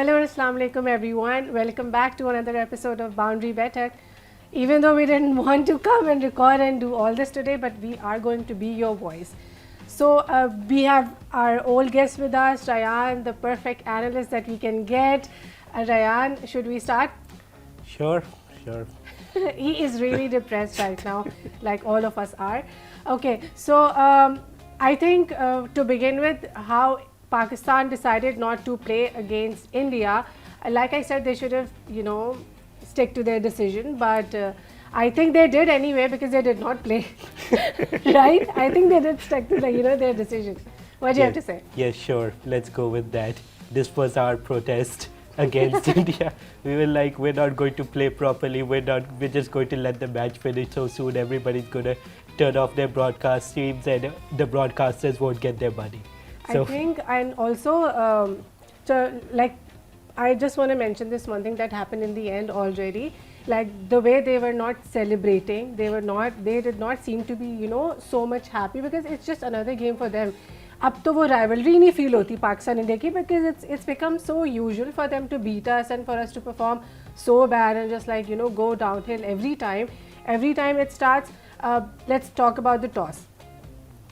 Hello and Assalamu alaikum everyone. Welcome back to another episode of Boundary Baithak. Even though we didn't want to come and record and do all this today, but we are going to be your voice. So we have our old guest with us, Raiyan, the perfect analyst that we can get. Raiyan, should we start? Sure. He is really depressed right now, like all of us are. Okay, so I think to begin with, how Pakistan decided not to play against India. Like I said, they should have, stick to their decision, but I think they did anyway because they did not play, right? I think they did stick to their decision. What do you have to say? Yes, sure. Let's go with that. This was our protest against India. We were like, we're not going to play properly. We're just going to let the match finish so soon. Everybody's going to turn off their broadcast streams and the broadcasters won't get their money. So I think, and also, I just want to mention this one thing that happened in the end already. Like the way they were not celebrating, they did not seem to be, so much happy because it's just another game for them. अब तो वो rivalry नहीं feel होती Pakistan India की because it's become so usual for them to beat us and for us to perform so bad and just like go downhill every time. Every time it starts, let's talk about the toss.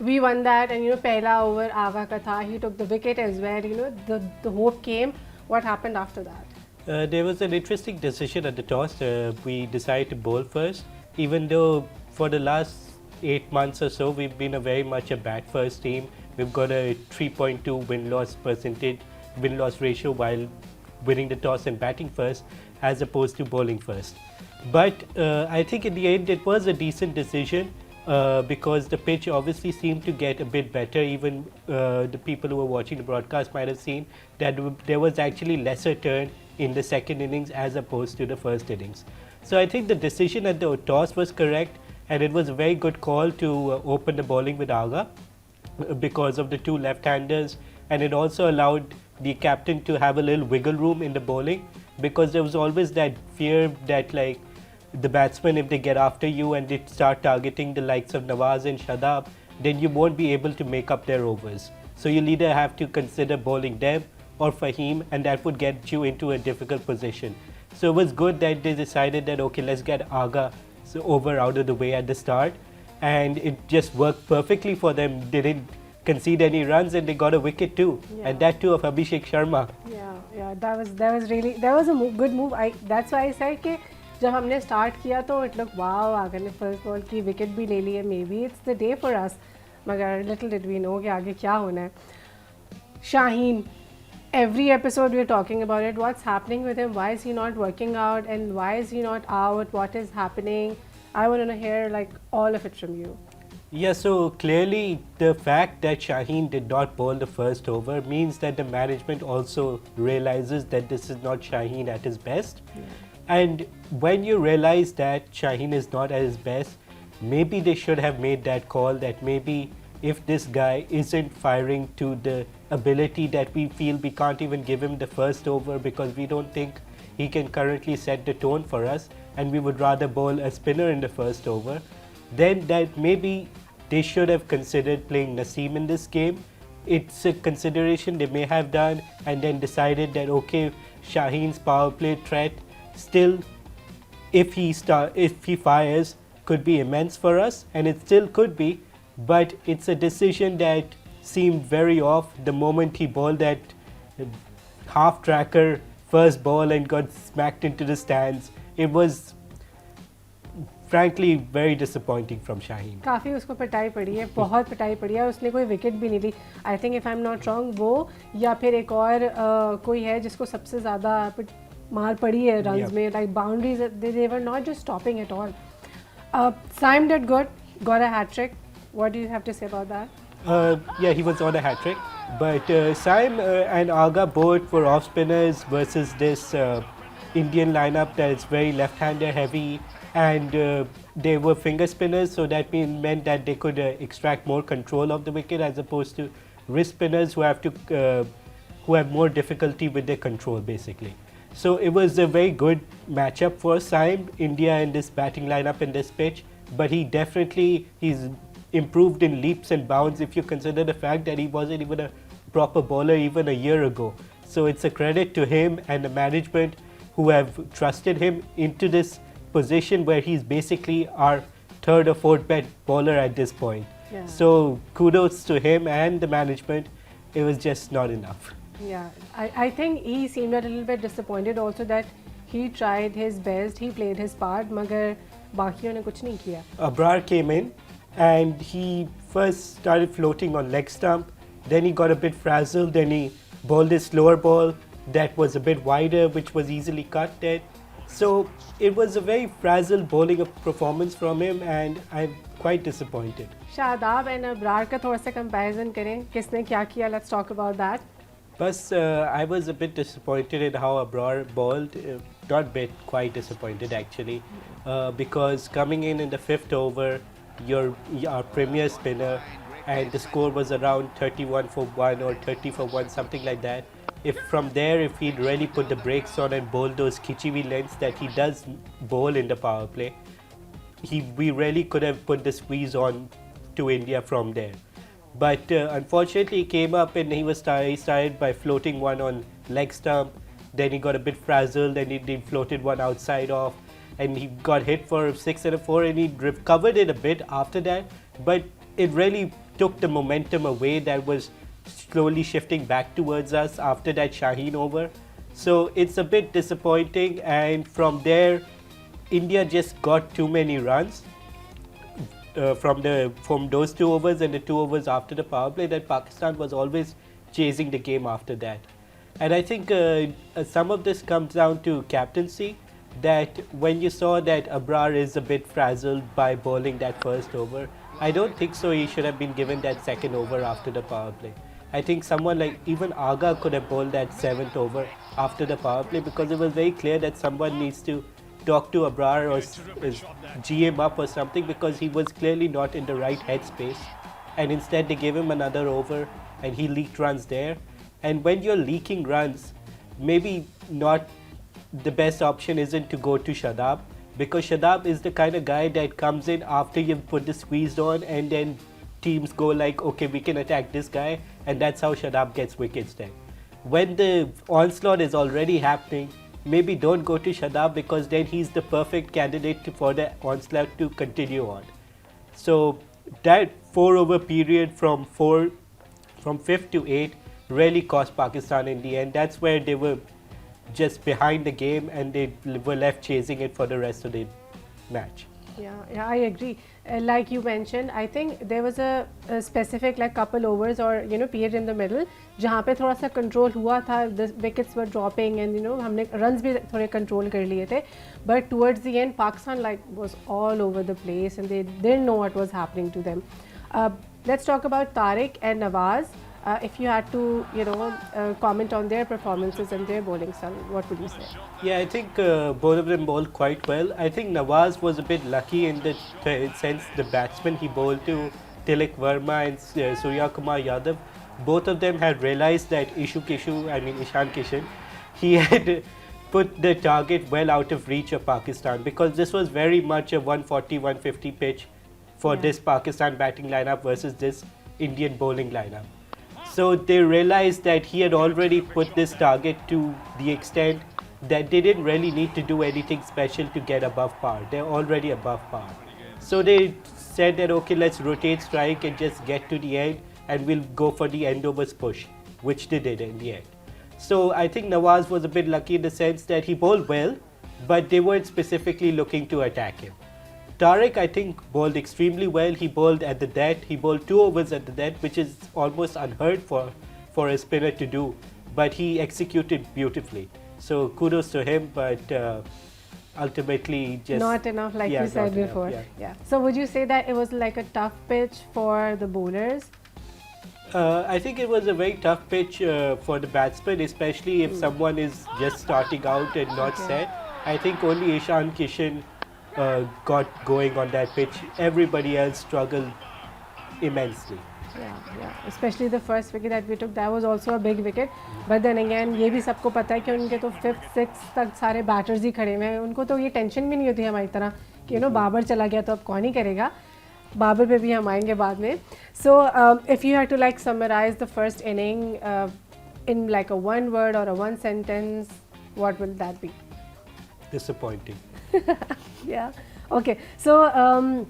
We won that, and pehla over Aga ka tha. He took the wicket as well. The hope came. What happened after that? there was an interesting decision at the toss. We decided to bowl first, even though for the last 8 months or so we've been very much a bat first team. We've got a 3.2 win-loss ratio while winning the toss and batting first, as opposed to bowling first. But I think in the end it was a decent decision. Because the pitch obviously seemed to get a bit better. Even the people who were watching the broadcast might have seen that there was actually lesser turn in the second innings as opposed to the first innings. So I think the decision at the toss was correct, and it was a very good call to open the bowling with Aga because of the two left-handers, and it also allowed the captain to have a little wiggle room in the bowling, because there was always that fear that like the batsmen, if they get after you and they start targeting the likes of Nawaz and Shadab, then you won't be able to make up their overs. So you'll either have to consider bowling them or Fahim, and that would get you into a difficult position. So it was good that they decided that okay, let's get Aga over out of the way at the start, and it just worked perfectly for them. They didn't concede any runs and they got a wicket too, and that too of Abhishek Sharma. Yeah, that was a good move. That's why I said कि जब हमने start किया तो it look wow आगे ने first ball की wicket भी ले ली है, may be it's the day for us, मगर लिटिल डिड वी नो कि आगे क्या होना है. Shaheen, every episode we are talking about it. What's happening with him? Why is he not working out, and why is he not out? What is happening? I want to hear like all of it from you. Yeah, so clearly the fact that Shaheen did not bowl the first over means that the management also realizes that this is not Shaheen at his best. And when you realize that Shaheen is not at his best, maybe they should have made that call that maybe if this guy isn't firing to the ability that we feel, we can't even give him the first over because we don't think he can currently set the tone for us, and we would rather bowl a spinner in the first over, then that maybe they should have considered playing Naseem in this game. It's a consideration they may have done, and then decided that okay, Shaheen's power play threat still, if he fires, could be immense for us, and it still could be, but it's a decision that seemed very off the moment he bowled that half tracker first ball and got smacked into the stands. It was frankly very disappointing from Shaheen. काफ़ी उसको पिटाई पड़ी है, बहुत पिटाई पड़ी है, उसने कोई विकेट भी नहीं ली. I think if I am not wrong वो या फिर एक और कोई है जिसको सबसे ज़्यादा मार पड़ी है रन्स में. Like boundaries they were not just stopping at all. Saim did good, got a hat trick. What do you have to say about that? Yeah, he was on a hat trick, but Saim and Aga both were off spinners versus this Indian lineup that is very left-hander heavy, and they were finger spinners, so that meant that they could extract more control of the wicket as opposed to wrist spinners who have more difficulty with their control basically. So it was a very good matchup for Saim, India in this batting lineup in this pitch, but he's improved in leaps and bounds if you consider the fact that he wasn't even a proper bowler even a year ago. So it's a credit to him and the management who have trusted him into this position where he's basically our third or fourth best bowler at this point. Yeah. So kudos to him and the management. It was just not enough. Yeah, I think he seemed a little bit disappointed also that he tried his best, he played his part, मगर बाकियों ने कुछ नहीं किया. Abrar came in and he first started floating on leg stump, then he got a bit frazzled, then he bowled his slower ball that was a bit wider which was easily cut dead. So it was a very frazzled bowling performance from him and I'm quite disappointed. Shadab and Abrar का थोड़ा सा comparison करें, किसने क्या किया, let's talk about that. But I was a bit disappointed in how Abrar bowled, not bit, quite disappointed actually, because coming in the fifth over, you're our premier spinner and the score was around 31 for 1 or 30 for 1, something like that. If from there, if he'd really put the brakes on and bowl those kichivi lengths that he does bowl in the power play, we really could have put the squeeze on to India from there. But unfortunately, he came up and he started by floating one on leg stump. Then he got a bit frazzled and he floated one outside off. And he got hit for 6 and a 4 and he recovered it a bit after that. But it really took the momentum away that was slowly shifting back towards us after that Shaheen over. So it's a bit disappointing, and from there, India just got too many runs. From those 2 overs and the 2 overs after the power play, that Pakistan was always chasing the game after that. And I think some of this comes down to captaincy, that when you saw that Abrar is a bit frazzled by bowling that first over, I don't think so he should have been given that second over after the power play. I think someone like even Aga could have bowled that 7th over after the power play, because it was very clear that someone needs to talk to Abrar or G him up or something, because he was clearly not in the right headspace. And instead they gave him another over and he leaked runs there. And when you're leaking runs, maybe not the best option isn't to go to Shadab, because Shadab is the kind of guy that comes in after you've put the squeeze on and then teams go like, okay, we can attack this guy, and that's how Shadab gets wickets then. When the onslaught is already happening, maybe don't go to Shadab, because then he's the perfect candidate for the onslaught to continue on. So that 4 over period from 5th to 8 really cost Pakistan in the end. That's where they were just behind the game and they were left chasing it for the rest of the match. Yeah, I agree. Like you mentioned, I think there was a specific like couple overs or period in the middle जहाँ पे थोड़ा सा control हुआ था. The wickets were dropping and हमने runs भी थोड़े control कर लिए थे. But towards the end, Pakistan was all over the place and they didn't know what was happening to them. Let's talk about Tariq and Nawaz. If you had to, comment on their performances and their bowling style, what would you say? Yeah, I think both of them bowled quite well. I think Nawaz was a bit lucky in the sense the batsman he bowled to, Tilak Verma and Surya Kumar Yadav, both of them had realized that Ishan Kishan, he had put the target well out of reach of Pakistan, because this was very much a 140-150 pitch for this Pakistan batting lineup versus this Indian bowling lineup. So they realized that he had already put this target to the extent that they didn't really need to do anything special to get above par. They're already above par. So they said that, okay, let's rotate strike and just get to the end and we'll go for the end overs push, which they did in the end. So I think Nawaz was a bit lucky in the sense that he bowled well, but they weren't specifically looking to attack him. Tariq, I think, bowled extremely well. He bowled at the death. He bowled 2 overs at the death, which is almost unheard for a spinner to do. But he executed beautifully. So kudos to him, but ultimately just... Not enough, like you said before. Yeah. So would you say that it was like a tough pitch for the bowlers? I think it was a very tough pitch for the batsman, especially if someone is just starting out and not set. I think only Ishan Kishan got going on that pitch. Everybody else struggled immensely. Yeah. Especially the first wicket that we took, that was also a big wicket. But then again, ये भी सबको पता है कि उनके तो 5th 6th तक सारे batters ही खड़े हुए हैं. उनको तो ये tension भी नहीं होती हमारी तरह कि बाबर चला गया तो अब कौन ही करेगा. बाबर पे भी हम आएंगे बाद में. So if you had to like summarize the first inning, in like a one word or a one sentence, what will that be? Disappointing. Yeah. Okay. So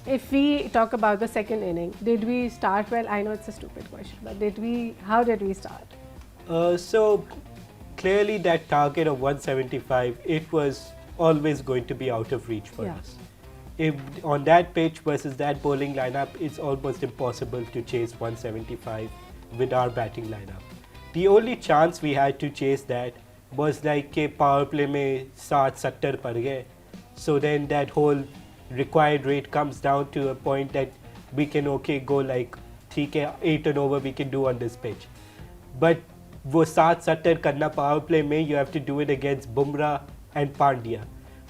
if we talk about the second inning, did we start well? I know it's a stupid question, but how did we start? So clearly that target of 175, it was always going to be out of reach for us. If on that pitch versus that bowling lineup, it's almost impossible to chase 175 with our batting lineup. The only chance we had to chase that was like के power play में 60-70 पड़ गए. So then that whole required rate comes down to a point that we can go like ठीक है 8 and over we can do on this pitch. But वो 60-70 करना power play में, you have to do it against Bumrah and Pandya,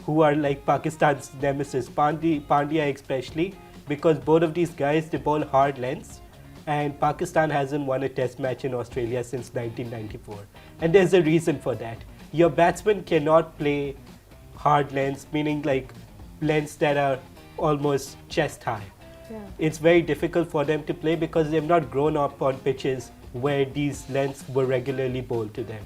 who are like Pakistan's nemesis. Pandya especially, because both of these guys, they bowl hard lengths, and Pakistan hasn't won a test match in Australia since 1994. And there's a reason for that. Your batsmen cannot play hard lengths, meaning like lengths that are almost chest high. Yeah. It's very difficult for them to play because they've not grown up on pitches where these lengths were regularly bowled to them.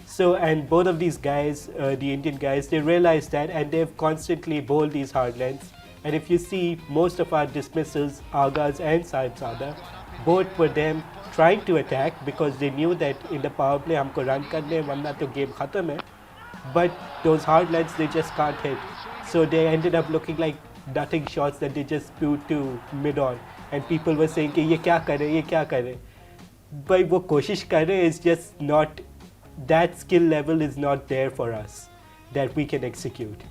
So, and both of these guys, the Indian guys, they realize that, and they've constantly bowled these hard lengths. And if you see most of our dismissals, Agaz and Sahibzada, both were them trying to attack because they knew that in the power play हमको run करने वरना तो game खत्म है. But those hard lengths they just can't hit. So they ended up looking like nutting shots that they just spewed to mid on, and people were saying कि ये क्या करे, ये क्या करे. But वो कोशिश कर रहे, is just not, that skill level is not there for us that we can execute.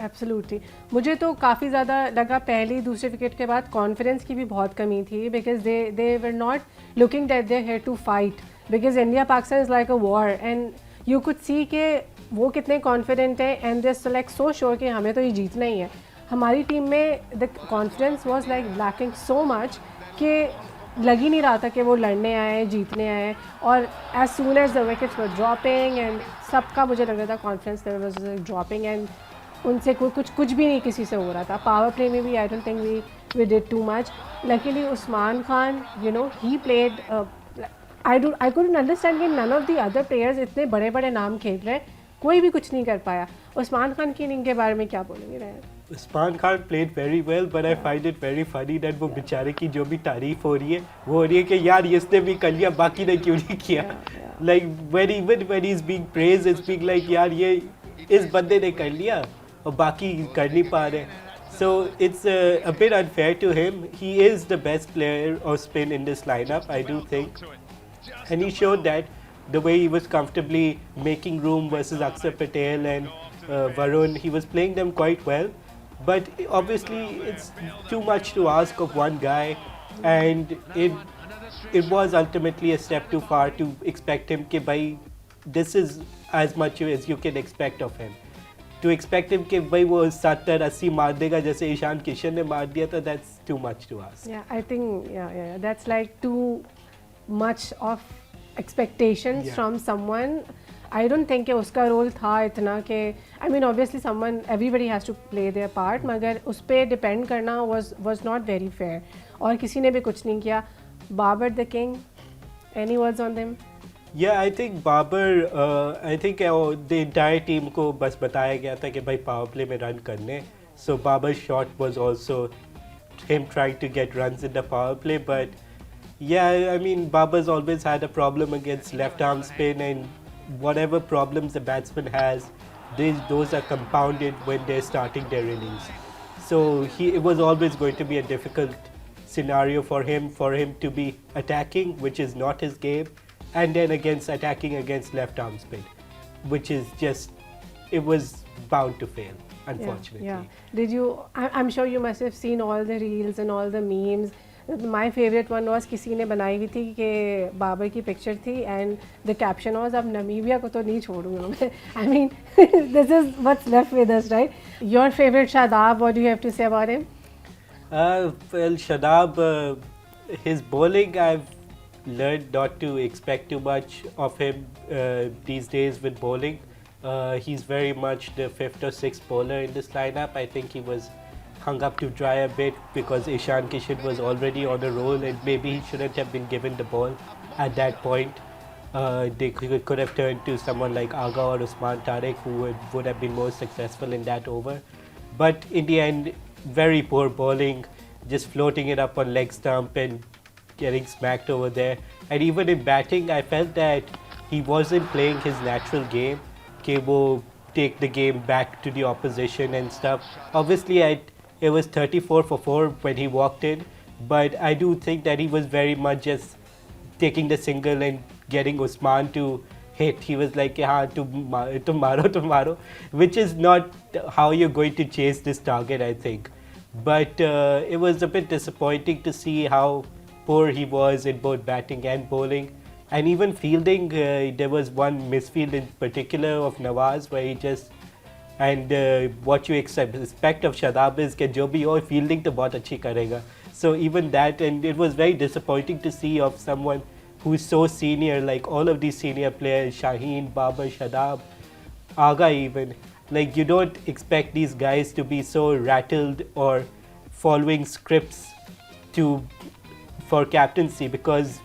Absolutely. मुझे तो काफ़ी ज़्यादा लगा पहली दूसरे विकेट के बाद कॉन्फिडेंस की भी बहुत कमी थी because they were not looking that they're here to fight because India Pakistan is like a war and you could see कि वो कितने कॉन्फिडेंट है and they're like so sure कि हमें तो ये जीतना ही है. हमारी टीम में the confidence was like lacking so much कि लग ही नहीं रहा था कि वो लड़ने आए जीतने आए और as soon as the wickets were dropping and सबका मुझे लग रहा था confidence level was dropping and उनसे कुछ भी नहीं किसी से हो रहा था. पावर प्ले में भी I don't think we did too much. Luckily Usman Khan ही प्लेड आई कुडंट अंडरस्टैंड कि none of the other players इतने बड़े बड़े नाम खेल रहे हैं, कोई भी कुछ नहीं कर पाया. उस्मान खान की इनिंग के बारे में क्या बोलेंगे रैयन? Usman Khan played very well, but I find it very funny that वो बेचारे की जो भी तारीफ हो रही है वो हो रही है कि यार इसने भी कर लिया बाकी ने क्यों नहीं किया. Like when he's being praised, it's being like यार ये इस बंदे ने कर लिया और बाकी कर नहीं पा रहे. So it's a bit unfair to him. He is the best player of spin in this lineup, I do think, and he showed that the way he was comfortably making room versus Akshar Patel and Varun. He was playing them quite well, but obviously it's too much to ask of one guy, and it was ultimately a step too far to expect him कि भाई this is as much as you can expect of him. To expect him कि भाई वो 70-80 मार देगा जैसे ईशान किशन ने मार दिया था, that's too much to ask. Yeah, I think that's like too much of expectations from someone. I don't think कि उसका रोल था इतना कि I mean obviously everybody has to play their part, मगर उस पे डिपेंड करना was not very fair और किसी ने भी कुछ नहीं किया. Babar the king, any words on them? Yeah, I think Babar, I think the entire team को बस बताया गया था कि भाई power play में run करने. So Babar's shot was also him trying to get runs in the power play, but yeah, I mean Babar's always had a problem against left arm spin, and whatever problems the batsman has, those are compounded when they're starting their innings. So it was always going to be a difficult scenario for him to be attacking, which is not his game, and then attacking against left arm spin, which is just, it was bound to fail, unfortunately. Yeah. Did you, I'm sure you must have seen all the reels and all the memes. My favorite one was किसी ने बनाई हुई थी कि बाबर की picture थी and the caption was अब Namibia को तो नहीं छोड़ूंगा मैं. I mean this is what's left with us, right? Your favorite Shadab, what do you have to say about him? Well, Shadab, his bowling, I've learned not to expect too much of him these days with bowling. He's very much the 5th or 6th bowler in this lineup. I think he was hung up to dry a bit because Ishan Kishan was already on a roll and maybe he shouldn't have been given the ball at that point. They could have turned to someone like Aga or Usman Tariq, who would have been more successful in that over. But in the end, very poor bowling, just floating it up on leg stump and getting smacked over there. And even in batting, I felt that he wasn't playing his natural game. Kebo take the game back to the opposition and stuff. Obviously, it was 34 for 4 when he walked in, but I do think that he was very much just taking the single and getting Usman to hit. He was like, "Yeah, tomorrow," which is not how you're going to chase this target, I think. But it was a bit disappointing to see how poor he was in both batting and bowling. And even fielding, there was one misfield in particular of Nawaz where he just, and what you expect of Shadab is that jo bhi ho, fielding to bahut achhi karega. So even that, and it was very disappointing to see of someone who's so senior, like all of these senior players, Shaheen, Babar, Shadab, Aga even, like you don't expect these guys to be so rattled or following scripts for captaincy, because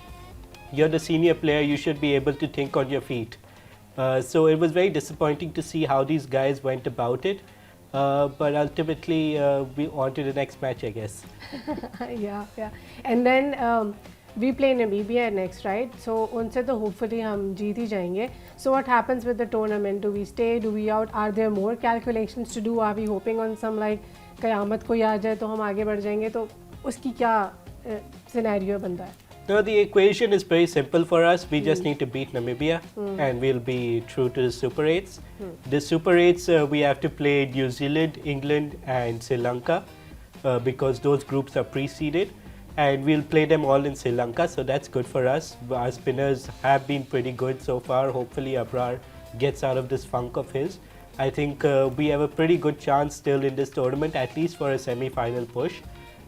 you're the senior player, you should be able to think on your feet. So it was very disappointing to see how these guys went about it. But ultimately, we on to the next match, I guess. Yeah. And then we play Namibia next, right? So unse to hopefully hum jeet hi jayenge. So what happens with the tournament? Do we stay? Do we out? Are there more calculations to do? Are we hoping on some like क़यामत कोई आ जाए तो हम आगे बढ़ जाएंगे? तो उसकी क्या scenario बनता है? No, the equation is very simple for us. We just need to beat Namibia and we'll be true to the Super 8s. The Super 8s, we have to play New Zealand, England and Sri Lanka because those groups are preceded, and we'll play them all in Sri Lanka, so that's good for us. Our spinners have been pretty good so far. Hopefully Abrar gets out of this funk of his. I think we have a pretty good chance still in this tournament, at least for a semi-final push.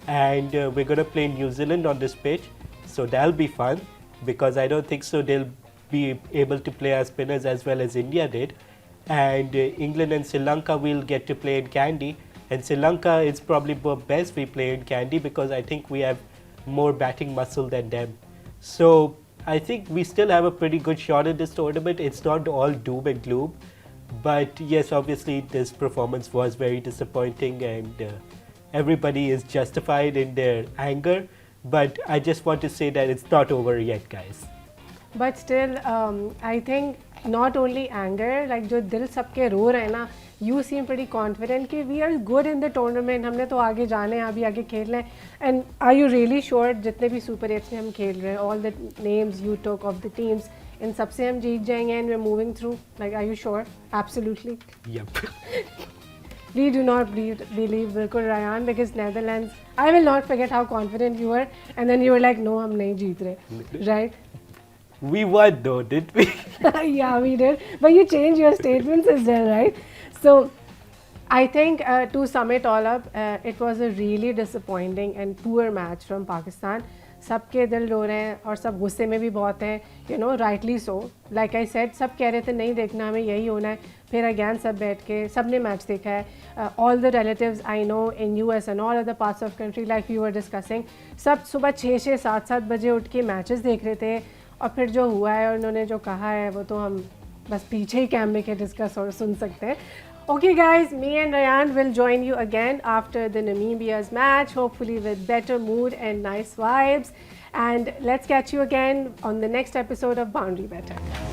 And we're going to play New Zealand on this pitch. So that'll be fun, because I don't think so they'll be able to play our spinners as well as India did. And England and Sri Lanka will get to play in Kandy. And Sri Lanka, it's probably best we play in Kandy because I think we have more batting muscle than them. So I think we still have a pretty good shot in this tournament. It's not all doom and gloom. But yes, obviously this performance was very disappointing and everybody is justified in their anger. But I just want to say that it's not over yet, guys. But still, I think not only anger, like जो दिल सबके रो रहे हैं ना, you seem pretty confident कि we are good in the tournament. हमने तो आगे जाने हैं, अभी आगे खेलना है. And are you really sure जितने भी Super 8s में हम खेल रहे हैं, all the names you took of the teams, इन सबसे हम जीत जाएंगे and we're moving through? Like, are you sure? Absolutely. Yep. We do not believe बिल्कुल Raiyan, because Netherlands, I will not forget how confident you were, and then you were like, no, हम नहीं जीत रहे, right? We won though, didn't we? Yeah, we did. But you changed your statements as well, right? So I think to sum it all up, it was a really disappointing and poor match from Pakistan. सबके दिल रो रहे हैं और सब गुस्से में भी बहुत हैं, you know, rightly so. Like I said, सब कह रहे थे नहीं देखना, हमें यही होना है. फिर अगेन सब बैठ के सबने मैच देखा है. All the relatives I know in US and all other parts of country, like we were discussing, सब सुबह 6-6, 7-7 बजे उठ के मैचेस देख रहे थे. और फिर जो हुआ है और उन्होंने जो कहा है वो तो हम बस पीछे ही कैमरे के डिस्कस और सुन सकते हैं. Okay guys, me and Raiyan will join you again after the Namibia's match, hopefully with better mood and nice vibes. And let's catch you again on the next episode of Boundary Baithak.